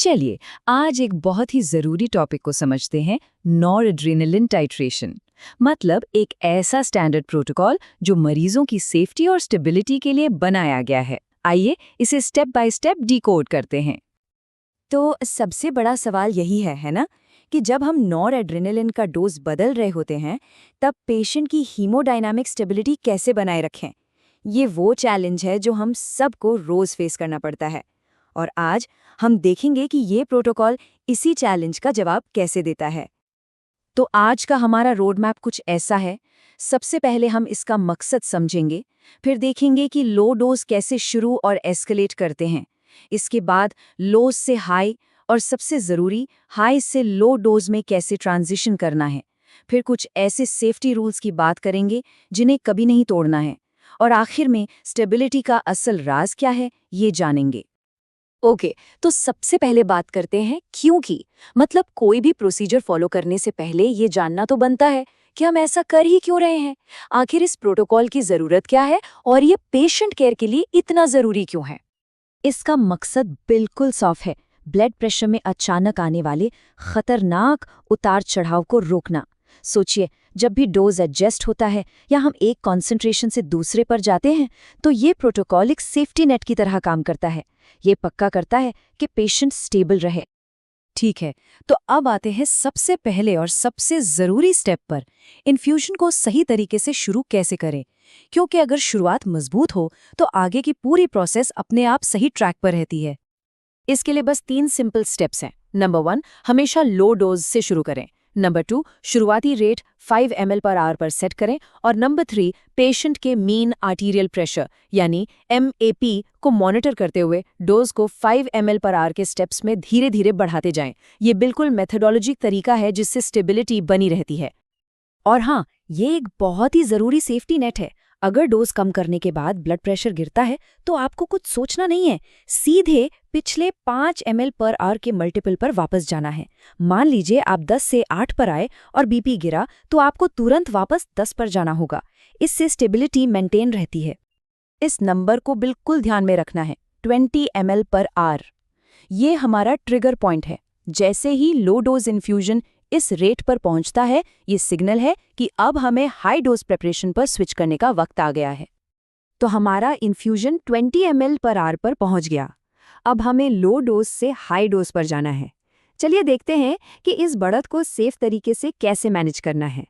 चलिए, आज एक बहुत ही ज़रूरी टॉपिक को समझते हैं, नॉरएड्रेनालिन टाइट्रेशन। मतलब एक ऐसा स्टैंडर्ड प्रोटोकॉल जो मरीजों की सेफ्टी और स्टेबिलिटी के लिए बनाया गया है। आइए इसे स्टेप बाय स्टेप डिकोड करते हैं। तो सबसे बड़ा सवाल यही है ना, कि जब हम नॉरएड्रेनालिन का डोज बदल रहे होते हैं, तब पेशेंट की हीमोडायनामिक स्टेबिलिटी कैसे बनाए रखें। ये वो चैलेंज है जो हम सबको रोज फेस करना पड़ता है। और आज हम देखेंगे कि ये प्रोटोकॉल इसी चैलेंज का जवाब कैसे देता है। तो आज का हमारा रोड मैप कुछ ऐसा है। सबसे पहले हम इसका मकसद समझेंगे, फिर देखेंगे कि लो डोज कैसे शुरू और एस्केलेट करते हैं। इसके बाद लो से हाई और सबसे ज़रूरी हाई से लो डोज में कैसे ट्रांजिशन करना है। फिर कुछ ऐसे सेफ्टी रूल्स की बात करेंगे जिन्हें कभी नहीं तोड़ना है। और आखिर में स्टेबिलिटी का असल राज क्या है, ये जानेंगे। ओके, तो सबसे पहले बात करते हैं क्यों की। मतलब कोई भी प्रोसीजर फॉलो करने से पहले ये जानना तो बनता है कि हम ऐसा कर ही क्यों रहे हैं। आखिर इस प्रोटोकॉल की ज़रूरत क्या है और ये पेशेंट केयर के लिए इतना ज़रूरी क्यों है। इसका मकसद बिल्कुल साफ है, ब्लड प्रेशर में अचानक आने वाले खतरनाक उतार चढ़ाव को रोकना। सोचिए, जब भी डोज एडजस्ट होता है या हम एक कॉन्सेंट्रेशन से दूसरे पर जाते हैं, तो ये प्रोटोकॉल एक सेफ्टी नेट की तरह काम करता है। ये पक्का करता है कि पेशेंट स्टेबल रहे। ठीक है, तो अब आते हैं सबसे पहले और सबसे ज़रूरी स्टेप पर। इन्फ्यूजन को सही तरीके से शुरू कैसे करें, क्योंकि अगर शुरुआत मजबूत हो तो आगे की पूरी प्रोसेस अपने आप सही ट्रैक पर रहती है। इसके लिए बस 3 सिंपल स्टेप्स हैं। नंबर 1, हमेशा लो डोज से शुरू करें। नंबर 2, शुरुआती रेट 5 ml/h पर सेट करें। और नंबर 3, पेशेंट के मीन आर्टीरियल प्रेशर यानी MAP को मॉनिटर करते हुए डोज को 5 ml/h के स्टेप्स में धीरे धीरे बढ़ाते जाएं। ये बिल्कुल मेथोडोलॉजिक तरीका है जिससे स्टेबिलिटी बनी रहती है। और हाँ, ये एक बहुत ही ज़रूरी सेफ्टी नेट है। अगर डोज कम करने के बाद ब्लड प्रेशर गिरता है तो आपको कुछ सोचना नहीं है, सीधे पिछले 5 ml/h के मल्टीपल पर वापस जाना है। मान लीजिए आप 10 से 8 पर आए और बीपी गिरा, तो आपको तुरंत वापस 10 पर जाना होगा। इससे स्टेबिलिटी मेंटेन रहती है। इस नंबर को बिल्कुल ध्यान में रखना है, 20 ml/h। ये हमारा ट्रिगर पॉइंट है। जैसे ही लो डोज इन्फ्यूजन इस रेट पर पहुंचता है, ये सिग्नल है कि अब हमें हाई डोज प्रिपरेशन पर स्विच करने का वक्त आ गया है। तो हमारा इन्फ्यूजन 20 ml/h पर पहुंच गया। अब हमें लो डोज से हाई डोज पर जाना है। चलिए देखते हैं कि इस बढ़त को सेफ तरीके से कैसे मैनेज करना है।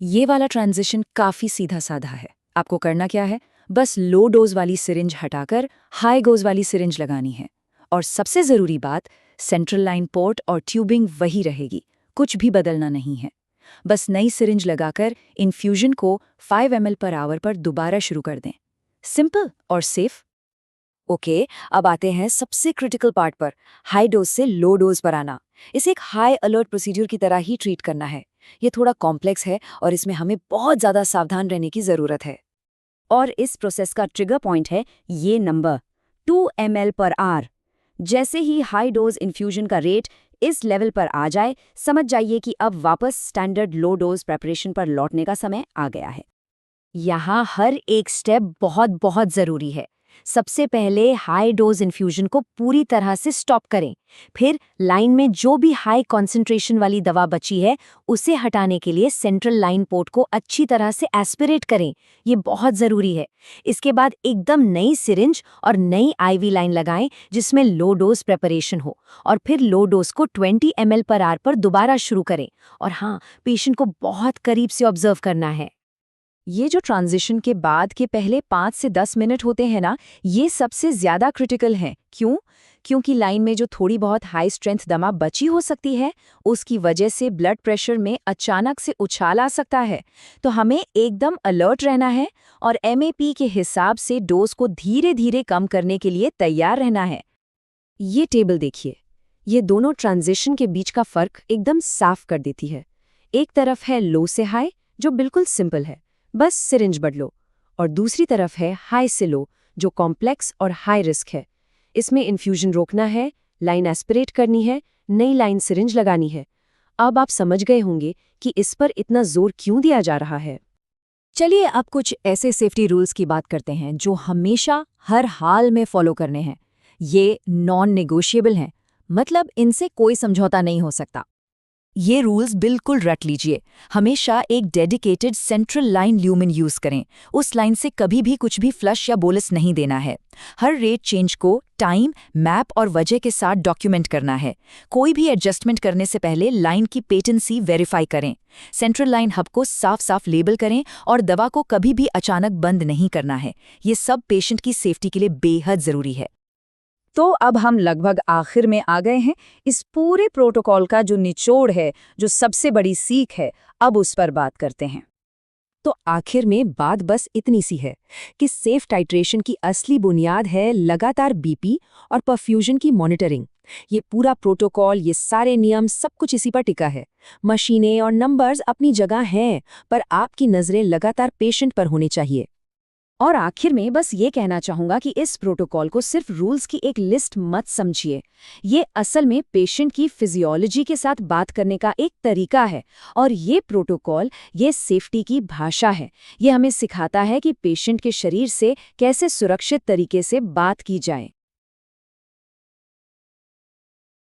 ये वाला ट्रांजिशन काफ़ी सीधा साधा है। आपको करना क्या है, बस लो डोज वाली सिरिंज हटाकर हाई डोज वाली सिरिंज लगानी है। और सबसे ज़रूरी बात, सेंट्रल लाइन पोर्ट और ट्यूबिंग वही रहेगी, कुछ भी बदलना नहीं है। बस नई सिरिंज लगाकर इन्फ्यूजन को 5 ml/h पर दोबारा शुरू कर दें। सिंपल और सेफ। ओके, अब आते हैं सबसे क्रिटिकल पार्ट पर, हाई डोज से लो डोज पर आना। इसे एक हाई अलर्ट प्रोसीजर की तरह ही ट्रीट करना है। ये थोड़ा कॉम्प्लेक्स है और इसमें हमें बहुत ज़्यादा सावधान रहने की ज़रूरत है। और इस प्रोसेस का ट्रिगर पॉइंट है ये नंबर 2 ml/h। जैसे ही हाई डोज इन्फ्यूजन का रेट इस लेवल पर आ जाए, समझ जाइए कि अब वापस स्टैंडर्ड लो डोज प्रेपरेशन पर लौटने का समय आ गया है। यहाँ हर एक स्टेप बहुत बहुत ज़रूरी है। सबसे पहले हाई डोज इन्फ्यूजन को पूरी तरह से स्टॉप करें। फिर लाइन में जो भी हाई कॉन्सेंट्रेशन वाली दवा बची है, उसे हटाने के लिए सेंट्रल लाइन पोर्ट को अच्छी तरह से एस्पिरेट करें। ये बहुत ज़रूरी है। इसके बाद एकदम नई सिरिंज और नई IV लाइन लगाएं जिसमें लो डोज प्रेपरेशन हो। और फिर लो डोज को 20 ml/h पर दोबारा शुरू करें। और हाँ, पेशेंट को बहुत करीब से ऑब्जर्व करना है। ये जो ट्रांजिशन के बाद के पहले 5 से 10 मिनट होते हैं ना, ये सबसे ज़्यादा क्रिटिकल हैं। क्यों? क्योंकि लाइन में जो थोड़ी बहुत हाई स्ट्रेंथ दमा बची हो सकती है, उसकी वजह से ब्लड प्रेशर में अचानक से उछाल आ सकता है। तो हमें एकदम अलर्ट रहना है और MAP के हिसाब से डोज को धीरे धीरे कम करने के लिए तैयार रहना है। ये टेबल देखिए, ये दोनों ट्रांजिशन के बीच का फ़र्क एकदम साफ कर देती है। एक तरफ है लो से हाई, जो बिल्कुल सिंपल है, बस सिरिंज बदलो। और दूसरी तरफ है हाई से लो, जो कॉम्प्लेक्स और हाई रिस्क है। इसमें इन्फ्यूजन रोकना है, लाइन एस्पिरेट करनी है, नई लाइन सिरिंज लगानी है। अब आप समझ गए होंगे कि इस पर इतना जोर क्यों दिया जा रहा है। चलिए अब कुछ ऐसे सेफ्टी रूल्स की बात करते हैं जो हमेशा हर हाल में फॉलो करने हैं। ये नॉन नेगोशिएबल हैं। मतलब इनसे कोई समझौता नहीं हो सकता। ये रूल्स बिल्कुल रट लीजिए। हमेशा एक dedicated central line lumen use करें। उस लाइन से कभी भी कुछ भी फ्लश या बोलस नहीं देना है। हर रेट चेंज को टाइम, मैप और वजह के साथ डॉक्यूमेंट करना है। कोई भी एडजस्टमेंट करने से पहले लाइन की पेटेंसी वेरीफाई करें। सेंट्रल लाइन हब को साफ साफ लेबल करें और दवा को कभी भी अचानक बंद नहीं करना है। ये सब पेशेंट की सेफ्टी के लिए बेहद जरूरी है। तो अब हम लगभग आखिर में आ गए हैं। इस पूरे प्रोटोकॉल का जो निचोड़ है, जो सबसे बड़ी सीख है, अब उस पर बात करते हैं। तो आखिर में बात बस इतनी सी है कि सेफ टाइट्रेशन की असली बुनियाद है लगातार बीपी और परफ्यूजन की मॉनिटरिंग। ये पूरा प्रोटोकॉल, ये सारे नियम, सब कुछ इसी पर टिका है। मशीनें और नंबर्स अपनी जगह हैं, पर आपकी नज़रें लगातार पेशेंट पर होनी चाहिए। और आखिर में बस ये कहना चाहूंगा कि इस प्रोटोकॉल को सिर्फ रूल्स की एक लिस्ट मत समझिए। ये असल में पेशेंट की फिजियोलॉजी के साथ बात करने का एक तरीका है। और ये प्रोटोकॉल, ये सेफ्टी की भाषा है। ये हमें सिखाता है कि पेशेंट के शरीर से कैसे सुरक्षित तरीके से बात की जाए।